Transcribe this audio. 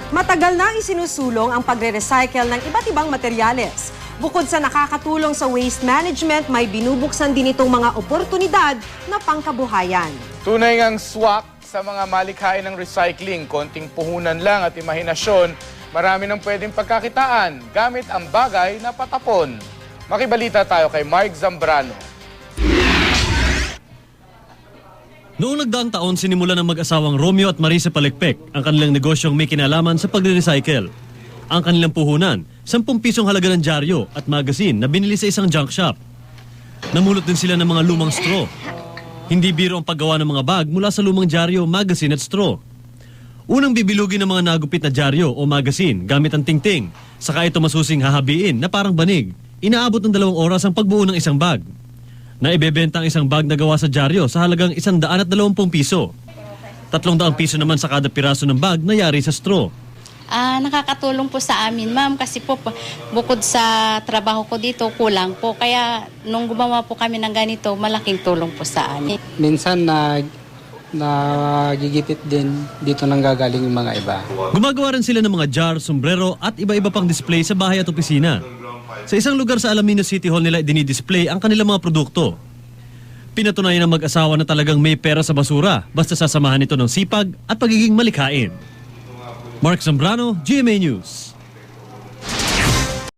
Matagal na isinusulong ang pagre-recycle ng iba't ibang materyales. Bukod sa nakakatulong sa waste management, may binubuksan din itong mga oportunidad na pangkabuhayan. Tunay ngang swak sa mga malikhain ng recycling, konting puhunan lang at imahinasyon, marami nang pwedeng pagkakitaan gamit ang bagay na patapon. Makibalita tayo kay Mark Zambrano. Noong nagdaang taon, sinimulan ng mag-asawang Romeo at Marisa Palikpik ang kanilang negosyong may kinalaman sa pagre-recycle. Ang kanilang puhunan, 10 pisong halaga ng dyaryo at magazine na binili sa isang junk shop. Namulot din sila ng mga lumang straw. Hindi biro ang paggawa ng mga bag mula sa lumang dyaryo, magazine at straw. Unang bibilugin ng mga nagupit na dyaryo o magazine gamit ang tingting, saka ito masusing hahabiin na parang banig. Inaabot ng 2 oras ang pagbuo ng isang bag. Naibebenta ang isang bag na gawa sa dyaryo sa halagang 120 piso. 300 piso naman sa kada piraso ng bag na yari sa straw. Nakakatulong po sa amin, ma'am, kasi po bukod sa trabaho ko dito, kulang po. Kaya nung gumawa po kami ng ganito, malaking tulong po sa amin. Minsan nagigipit din dito nang gagaling yung mga iba. Gumagawa rin sila ng mga jar, sombrero at iba-iba pang display sa bahay at opisina. Sa isang lugar sa Alamino City Hall nila dinidisplay ang kanilang mga produkto. Pinatunayan ng mag-asawa na talagang may pera sa basura basta sasamahan ito ng sipag at pagiging malikhain. Mark Zambrano, GMA News.